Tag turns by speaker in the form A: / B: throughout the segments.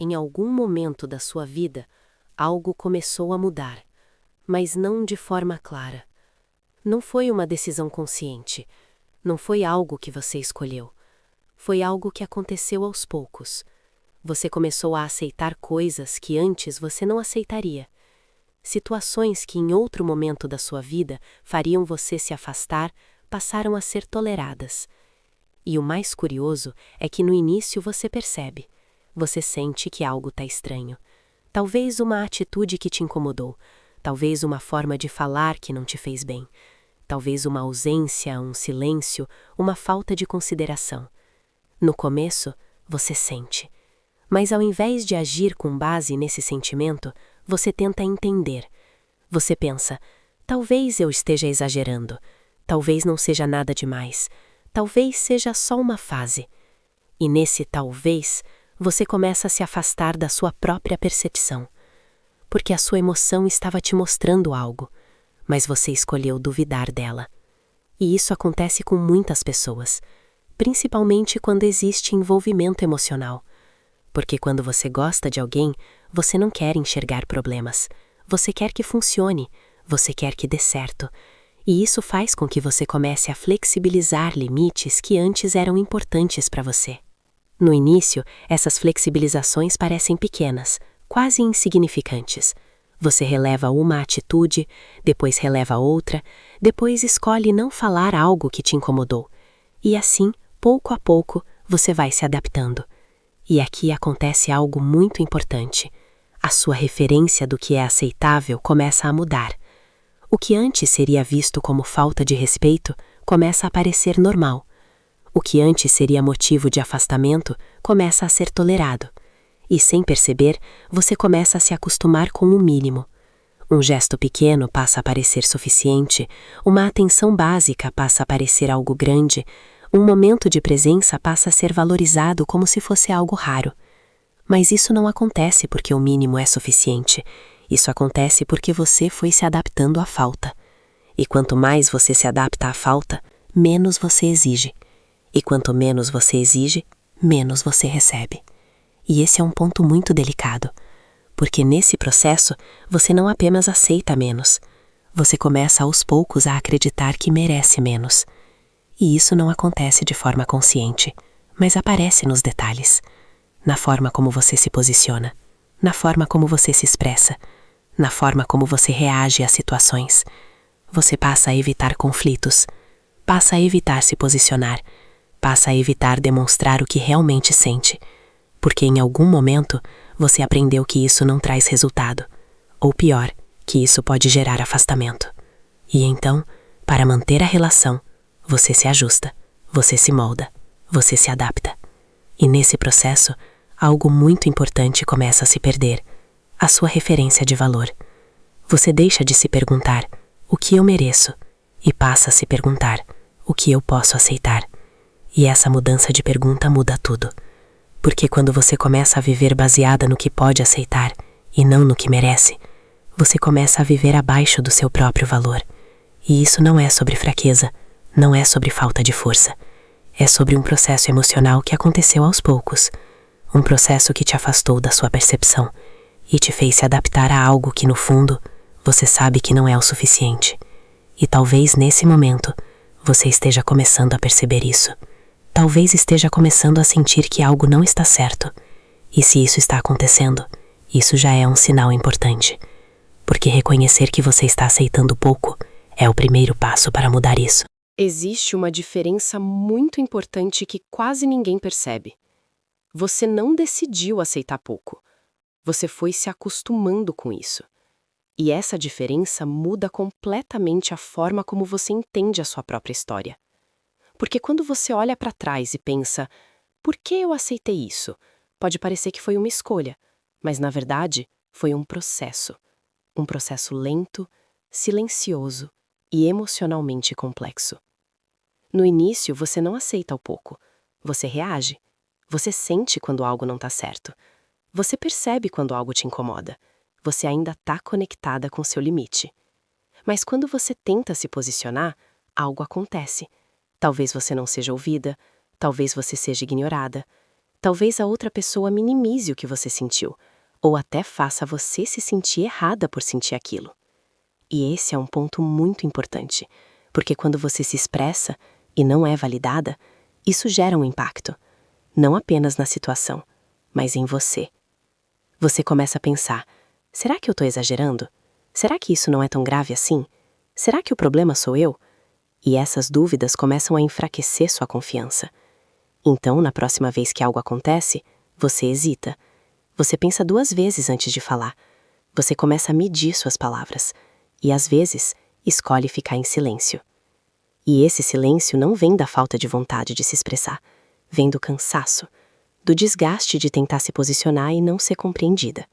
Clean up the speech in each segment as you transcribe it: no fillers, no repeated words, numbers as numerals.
A: Em algum momento da sua vida, algo começou a mudar, mas não de forma clara. Não foi uma decisão consciente, não foi algo que você escolheu. Foi algo que aconteceu aos poucos. Você começou a aceitar coisas que antes você não aceitaria. Situações que em outro momento da sua vida fariam você se afastar, passaram a ser toleradas. E o mais curioso é que no início você percebe. Você sente que algo está estranho. Talvez uma atitude que te incomodou. Talvez uma forma de falar que não te fez bem. Talvez uma ausência, um silêncio, uma falta de consideração. No começo, você sente. Mas ao invés de agir com base nesse sentimento, você tenta entender. Você pensa, talvez eu esteja exagerando. Talvez não seja nada demais. Talvez seja só uma fase. E nesse talvez, você começa a se afastar da sua própria percepção. Porque a sua emoção estava te mostrando algo, mas você escolheu duvidar dela. E isso acontece com muitas pessoas, principalmente quando existe envolvimento emocional. Porque quando você gosta de alguém, você não quer enxergar problemas. Você quer que funcione, você quer que dê certo. E isso faz com que você comece a flexibilizar limites que antes eram importantes para você. No início, essas flexibilizações parecem pequenas, quase insignificantes. Você releva uma atitude, depois releva outra, depois escolhe não falar algo que te incomodou. E assim, pouco a pouco, você vai se adaptando. E aqui acontece algo muito importante. A sua referência do que é aceitável começa a mudar. O que antes seria visto como falta de respeito começa a parecer normal. O que antes seria motivo de afastamento começa a ser tolerado. E sem perceber, você começa a se acostumar com o mínimo. Um gesto pequeno passa a parecer suficiente, uma atenção básica passa a parecer algo grande, um momento de presença passa a ser valorizado como se fosse algo raro. Mas isso não acontece porque o mínimo é suficiente. Isso acontece porque você foi se adaptando à falta. E quanto mais você se adapta à falta, menos você exige. E quanto menos você exige, menos você recebe. E esse é um ponto muito delicado, porque nesse processo você não apenas aceita menos, você começa aos poucos a acreditar que merece menos. E isso não acontece de forma consciente, mas aparece nos detalhes, na forma como você se posiciona, na forma como você se expressa, na forma como você reage às situações. Você passa a evitar conflitos, passa a evitar se posicionar, passa a evitar demonstrar o que realmente sente, porque em algum momento você aprendeu que isso não traz resultado, ou pior, que isso pode gerar afastamento. E então, para manter a relação, você se ajusta, você se molda, você se adapta. E nesse processo, algo muito importante começa a se perder, a sua referência de valor. Você deixa de se perguntar, o que eu mereço? E passa a se perguntar, o que eu posso aceitar? E essa mudança de pergunta muda tudo. Porque quando você começa a viver baseada no que pode aceitar, e não no que merece, você começa a viver abaixo do seu próprio valor. E isso não é sobre fraqueza, não é sobre falta de força. É sobre um processo emocional que aconteceu aos poucos. Um processo que te afastou da sua percepção e te fez se adaptar a algo que, no fundo, você sabe que não é o suficiente. E talvez nesse momento, você esteja começando a perceber isso. Talvez esteja começando a sentir que algo não está certo. E se isso está acontecendo, isso já é um sinal importante. Porque reconhecer que você está aceitando pouco é o primeiro passo para mudar isso.
B: Existe uma diferença muito importante que quase ninguém percebe. Você não decidiu aceitar pouco. Você foi se acostumando com isso. E essa diferença muda completamente a forma como você entende a sua própria história. Porque quando você olha para trás e pensa, por que eu aceitei isso? Pode parecer que foi uma escolha, mas na verdade foi um processo. Um processo lento, silencioso e emocionalmente complexo. No início, você não aceita o pouco. Você reage. Você sente quando algo não está certo. Você percebe quando algo te incomoda. Você ainda está conectada com seu limite. Mas quando você tenta se posicionar, algo acontece. Talvez você não seja ouvida, talvez você seja ignorada, Talvez a outra pessoa minimize o que você sentiu, ou até faça você se sentir errada por sentir aquilo. E esse é um ponto muito importante, porque quando você se expressa e não é validada, isso gera um impacto, não apenas na situação, mas em você. Você começa a pensar: será que eu estou exagerando? Será que isso não é tão grave assim? Será que o problema sou eu? E essas dúvidas começam a enfraquecer sua confiança. Então, na próxima vez que algo acontece, você hesita. Você pensa 2 vezes antes de falar. Você começa a medir suas palavras. E, às vezes, escolhe ficar em silêncio. E esse silêncio não vem da falta de vontade de se expressar. Vem do cansaço, do desgaste de tentar se posicionar e não ser compreendida.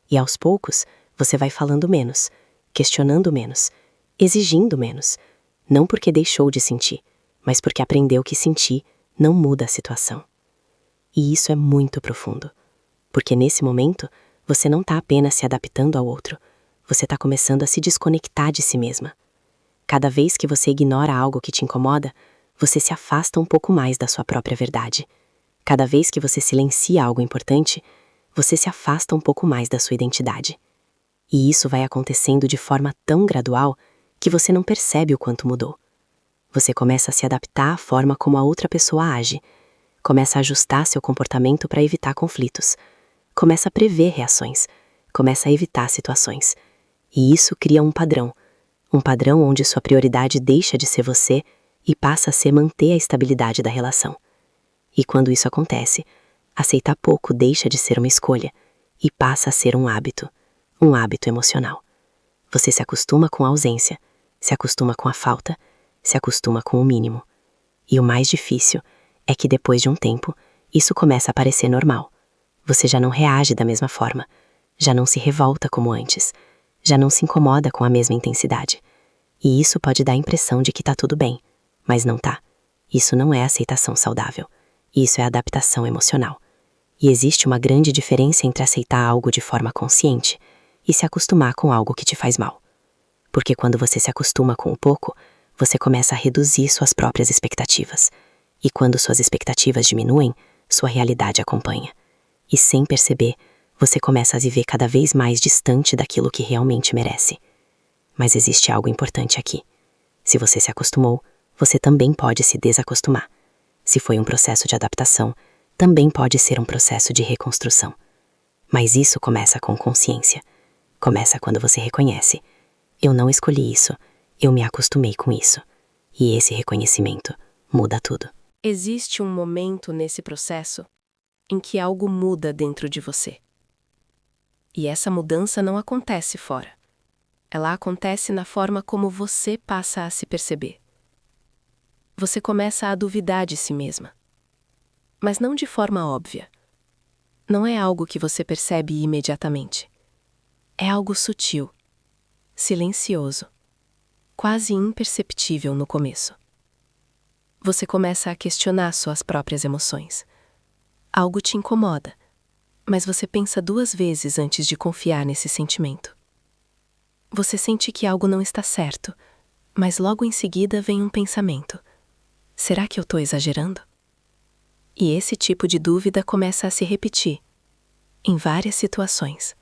B: E, aos poucos, você vai falando menos, questionando menos, exigindo menos. Não porque deixou de sentir, mas porque aprendeu que sentir não muda a situação. E isso é muito profundo, porque nesse momento você não está apenas se adaptando ao outro, você está começando a se desconectar de si mesma. Cada vez que você ignora algo que te incomoda, você se afasta um pouco mais da sua própria verdade. Cada vez que você silencia algo importante, você se afasta um pouco mais da sua identidade. E isso vai acontecendo de forma tão gradual que você não percebe o quanto mudou. Você começa a se adaptar à forma como a outra pessoa age, começa a ajustar seu comportamento para evitar conflitos, começa a prever reações, começa a evitar situações. E isso cria um padrão onde sua prioridade deixa de ser você e passa a ser manter a estabilidade da relação. E quando isso acontece, aceitar pouco deixa de ser uma escolha e passa a ser um hábito emocional. Você se acostuma com a ausência, se acostuma com a falta, se acostuma com o mínimo. E o mais difícil é que depois de um tempo, isso começa a parecer normal. Você já não reage da mesma forma, já não se revolta como antes, já não se incomoda com a mesma intensidade. E isso pode dar a impressão de que tá tudo bem, mas não tá. Isso não é aceitação saudável. Isso é adaptação emocional. E existe uma grande diferença entre aceitar algo de forma consciente e se acostumar com algo que te faz mal. Porque quando você se acostuma com o pouco, você começa a reduzir suas próprias expectativas. E quando suas expectativas diminuem, sua realidade acompanha. E sem perceber, você começa a viver cada vez mais distante daquilo que realmente merece. Mas existe algo importante aqui. Se você se acostumou, você também pode se desacostumar. Se foi um processo de adaptação, também pode ser um processo de reconstrução. Mas isso começa com consciência. Começa quando você reconhece: eu não escolhi isso, eu me acostumei com isso. E esse reconhecimento muda tudo.
A: Existe um momento nesse processo em que algo muda dentro de você. E essa mudança não acontece fora. Ela acontece na forma como você passa a se perceber. Você começa a duvidar de si mesma. Mas não de forma óbvia. Não é algo que você percebe imediatamente. É algo sutil, silencioso, quase imperceptível no começo. Você começa a questionar suas próprias emoções. Algo te incomoda, mas você pensa 2 vezes antes de confiar nesse sentimento. Você sente que algo não está certo, mas logo em seguida vem um pensamento: será que eu estou exagerando? E esse tipo de dúvida começa a se repetir, em várias situações.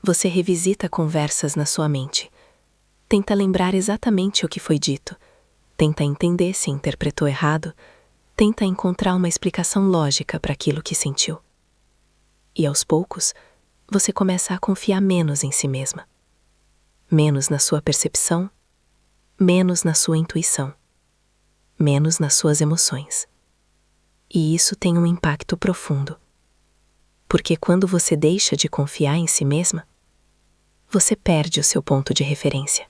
A: Você revisita conversas na sua mente, tenta lembrar exatamente o que foi dito, tenta entender se interpretou errado, tenta encontrar uma explicação lógica para aquilo que sentiu. E aos poucos, você começa a confiar menos em si mesma. Menos na sua percepção, menos na sua intuição, menos nas suas emoções. E isso tem um impacto profundo. Porque quando você deixa de confiar em si mesma, você perde o seu ponto de referência.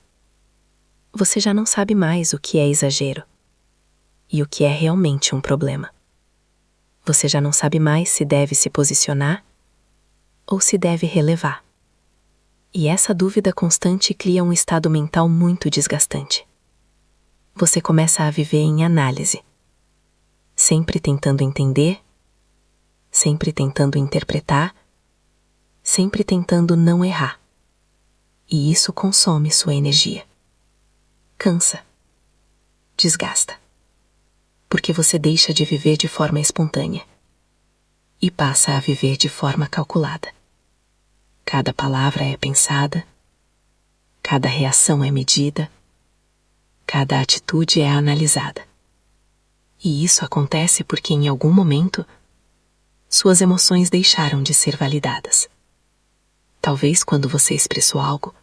A: Você já não sabe mais o que é exagero e o que é realmente um problema. Você já não sabe mais se deve se posicionar ou se deve relevar. E essa dúvida constante cria um estado mental muito desgastante. Você começa a viver em análise, sempre tentando entender, sempre tentando interpretar, sempre tentando não errar. E isso consome sua energia. Cansa. Desgasta. Porque você deixa de viver de forma espontânea.
B: e passa a viver de forma calculada. Cada palavra é pensada, cada reação é medida, cada atitude é analisada. E isso acontece porque em algum momento suas emoções deixaram de ser validadas. Talvez quando você expressou algo,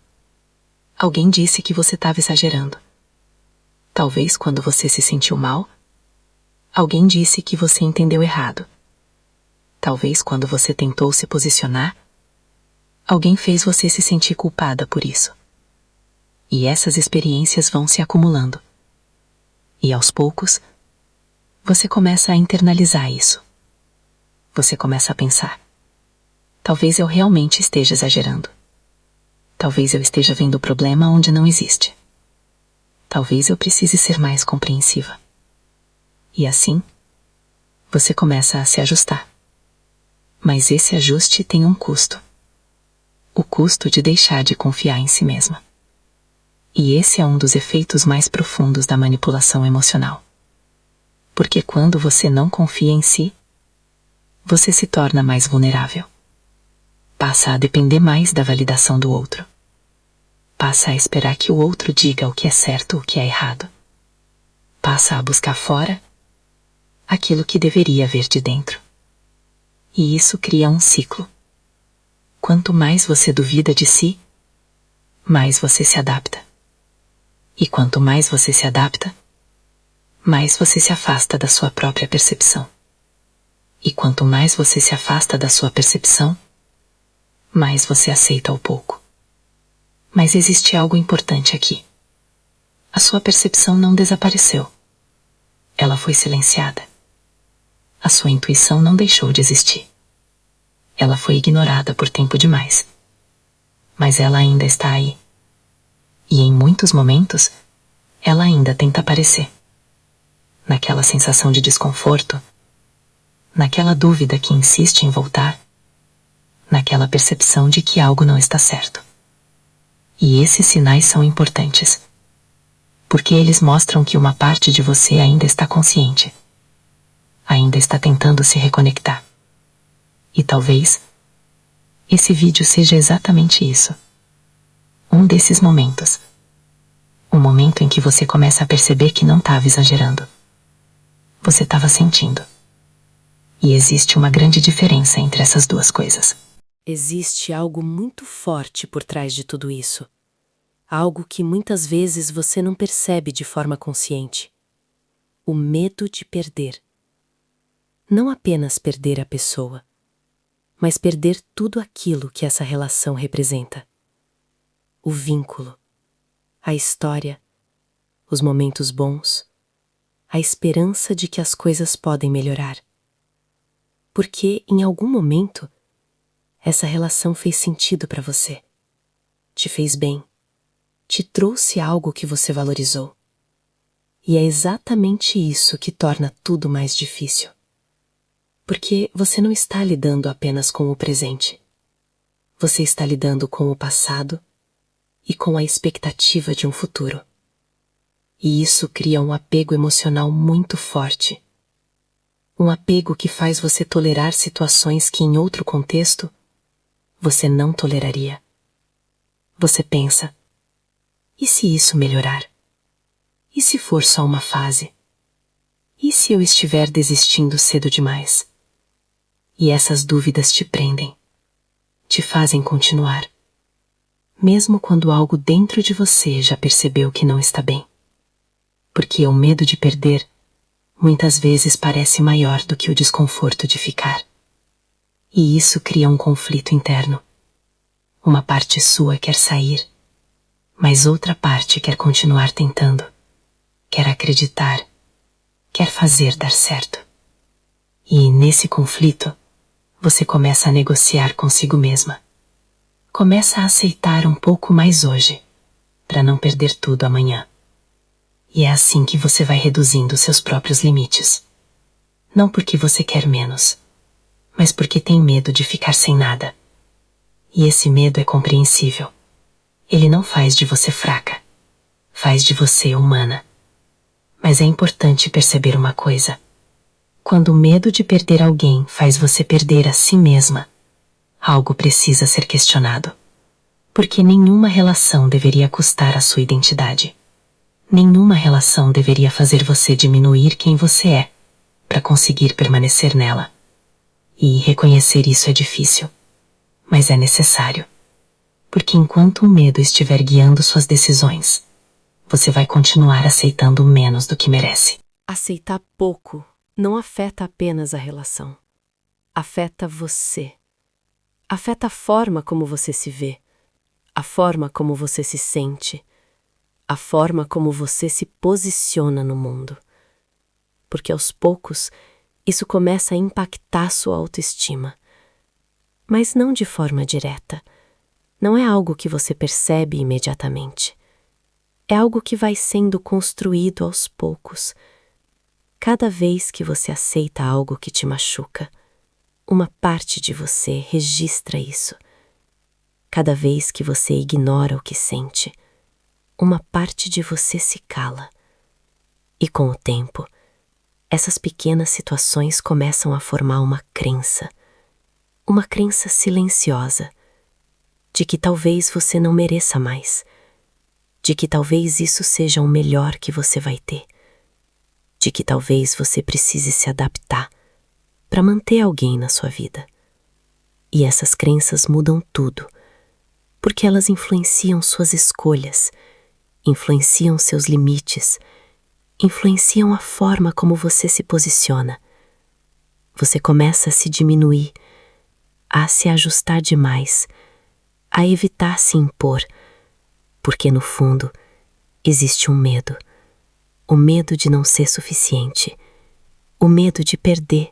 B: alguém disse que você estava exagerando. Talvez quando você se sentiu mal, alguém disse que você entendeu errado. Talvez quando você tentou se posicionar, alguém fez você se sentir culpada por isso. E essas experiências vão se acumulando. E aos poucos, você começa a internalizar isso. Você começa a pensar: talvez eu realmente esteja exagerando. Talvez eu esteja vendo o problema onde não existe. Talvez eu precise ser mais compreensiva. E assim, você começa a se ajustar. Mas esse ajuste tem um custo. O custo de deixar de confiar em si mesma. E esse é um dos efeitos mais profundos da manipulação emocional. Porque quando você não confia em si, você se torna mais vulnerável. Passa a depender mais da validação do outro. Passa a esperar que o outro diga o que é certo ou o que é errado. Passa a buscar fora aquilo que deveria ver de dentro. E isso cria um ciclo. Quanto mais você duvida de si, mais você se adapta. E quanto mais você se adapta, mais você se afasta da sua própria percepção. E quanto mais você se afasta da sua percepção, mais você aceita o pouco. Mas existe algo importante aqui. A sua percepção não desapareceu. Ela foi silenciada. A sua intuição não deixou de existir. Ela foi ignorada por tempo demais. Mas ela ainda está aí. E em muitos momentos, ela ainda tenta aparecer. Naquela sensação de desconforto, naquela dúvida que insiste em voltar, naquela percepção de que algo não está certo. E esses sinais são importantes, porque eles mostram que uma parte de você ainda está consciente, ainda está tentando se reconectar. E talvez esse vídeo seja exatamente isso. Um desses momentos. Um momento em que você começa a perceber que não estava exagerando. Você estava sentindo. E existe uma grande diferença entre essas duas coisas.
A: Existe algo muito forte por trás de tudo isso. Algo que muitas vezes você não percebe de forma consciente. O medo de perder. Não apenas perder a pessoa, mas perder tudo aquilo que essa relação representa. O vínculo, a história, os momentos bons, a esperança de que as coisas podem melhorar. Porque, em algum momento, essa relação fez sentido para você, te fez bem, te trouxe algo que você valorizou. E é exatamente isso que torna tudo mais difícil. Porque você não está lidando apenas com o presente. Você está lidando com o passado e com a expectativa de um futuro. E isso cria um apego emocional muito forte. Um apego que faz você tolerar situações que, em outro contexto, você não toleraria. Você pensa: e se isso melhorar? E se for só uma fase? E se eu estiver desistindo cedo demais? E essas dúvidas te prendem, te fazem continuar, mesmo quando algo dentro de você já percebeu que não está bem. Porque o medo de perder muitas vezes parece maior do que o desconforto de ficar. E isso cria um conflito interno. Uma parte sua quer sair, mas outra parte quer continuar tentando, quer acreditar, quer fazer dar certo. E nesse conflito, você começa a negociar consigo mesma. Começa a aceitar um pouco mais hoje, para não perder tudo amanhã. E é assim que você vai reduzindo seus próprios limites. Não porque você quer menos, mas porque tem medo de ficar sem nada. E esse medo é compreensível. Ele não faz de você fraca, faz de você humana. Mas é importante perceber uma coisa. Quando o medo de perder alguém faz você perder a si mesma, algo precisa ser questionado. Porque nenhuma relação deveria custar a sua identidade. Nenhuma relação deveria fazer você diminuir quem você é, para conseguir permanecer nela. E reconhecer isso é difícil, mas é necessário. Porque enquanto o medo estiver guiando suas decisões, você vai continuar aceitando menos do que merece.
B: Aceitar pouco não afeta apenas a relação. Afeta você. Afeta a forma como você se vê, a forma como você se sente, a forma como você se posiciona no mundo. Porque aos poucos, isso começa a impactar sua autoestima. Mas não de forma direta. Não é algo que você percebe imediatamente. É algo que vai sendo construído aos poucos. Cada vez que você aceita algo que te machuca, uma parte de você registra isso. Cada vez que você ignora o que sente, uma parte de você se cala. E com o tempo, essas pequenas situações começam a formar uma crença silenciosa, de que talvez você não mereça mais, de que talvez isso seja o melhor que você vai ter, de que talvez você precise se adaptar para manter alguém na sua vida. E essas crenças mudam tudo, porque elas influenciam suas escolhas, influenciam seus limites, influenciam a forma como você se posiciona. Você começa a se diminuir, a se ajustar demais, a evitar se impor, porque no fundo existe um medo. O medo de não ser suficiente, o medo de perder,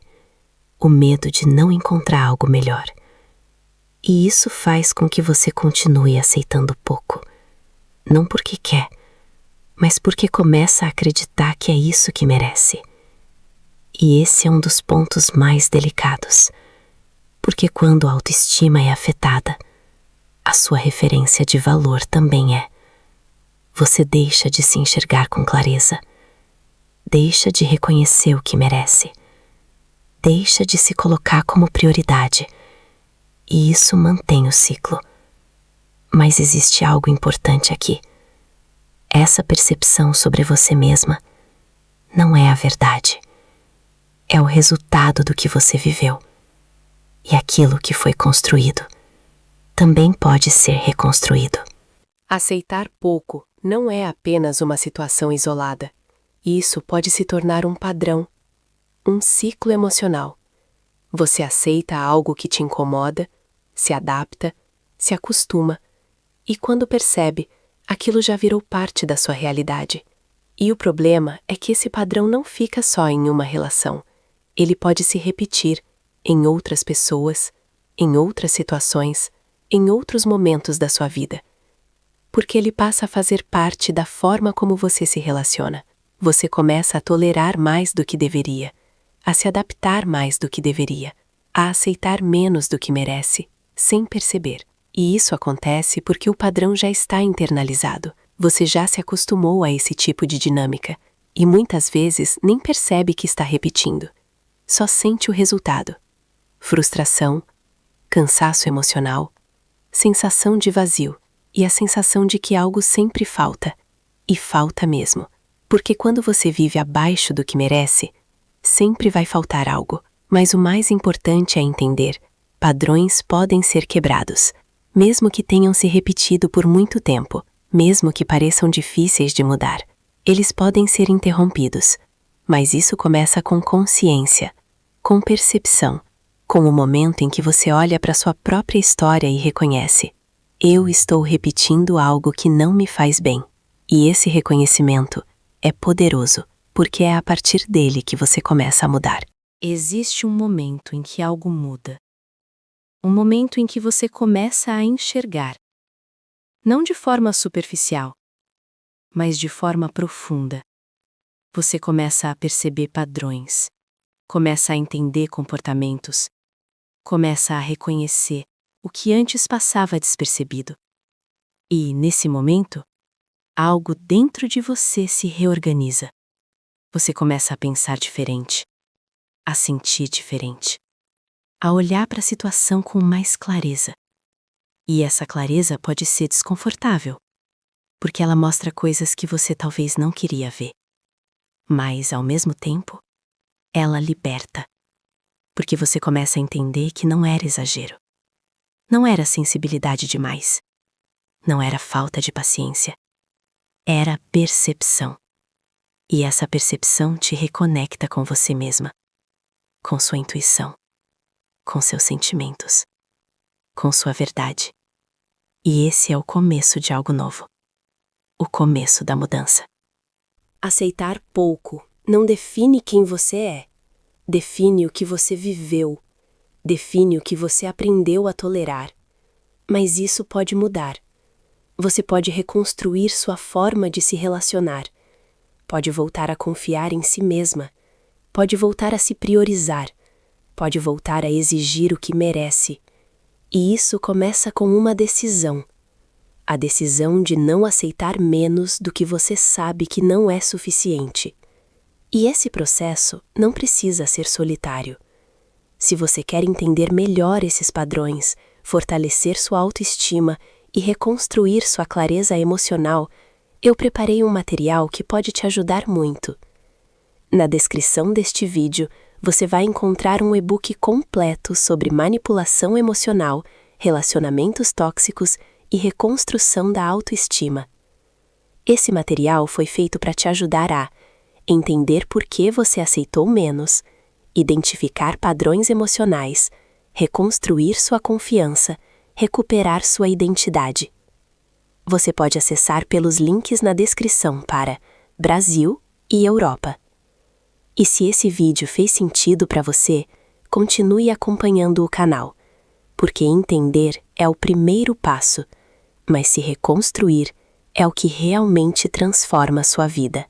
B: o medo de não encontrar algo melhor. E isso faz com que você continue aceitando pouco, não porque quer, mas porque começa a acreditar que é isso que merece. E esse é um dos pontos mais delicados, porque quando a autoestima é afetada, a sua referência de valor também é. Você deixa de se enxergar com clareza, deixa de reconhecer o que merece, deixa de se colocar como prioridade, e isso mantém o ciclo. Mas existe algo importante aqui. Essa percepção sobre você mesma não é a verdade. É o resultado do que você viveu. E aquilo que foi construído também pode ser reconstruído.
A: Aceitar pouco não é apenas uma situação isolada. Isso pode se tornar um padrão, um ciclo emocional. Você aceita algo que te incomoda, se adapta, se acostuma, e quando percebe, aquilo já virou parte da sua realidade. E o problema é que esse padrão não fica só em uma relação. Ele pode se repetir em outras pessoas, em outras situações, em outros momentos da sua vida. Porque ele passa a fazer parte da forma como você se relaciona. Você começa a tolerar mais do que deveria, a se adaptar mais do que deveria, a aceitar menos do que merece, sem perceber. E isso acontece porque o padrão já está internalizado. Você já se acostumou a esse tipo de dinâmica e muitas vezes nem percebe que está repetindo. Só sente o resultado. Frustração, cansaço emocional, sensação de vazio e a sensação de que algo sempre falta. E falta mesmo. Porque quando você vive abaixo do que merece, sempre vai faltar algo. Mas o mais importante é entender: padrões podem ser quebrados, mesmo que tenham se repetido por muito tempo, mesmo que pareçam difíceis de mudar. Eles podem ser interrompidos, mas isso começa com consciência, com percepção, com o momento em que você olha para sua própria história e reconhece: eu estou repetindo algo que não me faz bem. E esse reconhecimento é poderoso, porque é a partir dele que você começa a mudar.
B: Existe um momento em que algo muda. Um momento em que você começa a enxergar. Não de forma superficial, mas de forma profunda. Você começa a perceber padrões, começa a entender comportamentos, começa a reconhecer o que antes passava despercebido. E, nesse momento, algo dentro de você se reorganiza. Você começa a pensar diferente, a sentir diferente, a olhar para a situação com mais clareza. E essa clareza pode ser desconfortável, porque ela mostra coisas que você talvez não queria ver. Mas, ao mesmo tempo, ela liberta, porque você começa a entender que não era exagero. Não era sensibilidade demais. Não era falta de paciência. Era percepção. E essa percepção te reconecta com você mesma, com sua intuição, com seus sentimentos, com sua verdade. E esse é o começo de algo novo. O começo da mudança.
A: Aceitar pouco não define quem você é. Define o que você viveu. Define o que você aprendeu a tolerar. Mas isso pode mudar. Você pode reconstruir sua forma de se relacionar. Pode voltar a confiar em si mesma. Pode voltar a se priorizar. Pode voltar a exigir o que merece. E isso começa com uma decisão. A decisão de não aceitar menos do que você sabe que não é suficiente. E esse processo não precisa ser solitário. Se você quer entender melhor esses padrões, fortalecer sua autoestima e reconstruir sua clareza emocional, eu preparei um material que pode te ajudar muito. Na descrição deste vídeo, você vai encontrar um e-book completo sobre manipulação emocional, relacionamentos tóxicos e reconstrução da autoestima. Esse material foi feito para te ajudar a entender por que você aceitou menos, identificar padrões emocionais, reconstruir sua confiança, recuperar sua identidade. Você pode acessar pelos links na descrição para Brasil e Europa. E se esse vídeo fez sentido para você, continue acompanhando o canal, porque entender é o primeiro passo, mas se reconstruir é o que realmente transforma sua vida.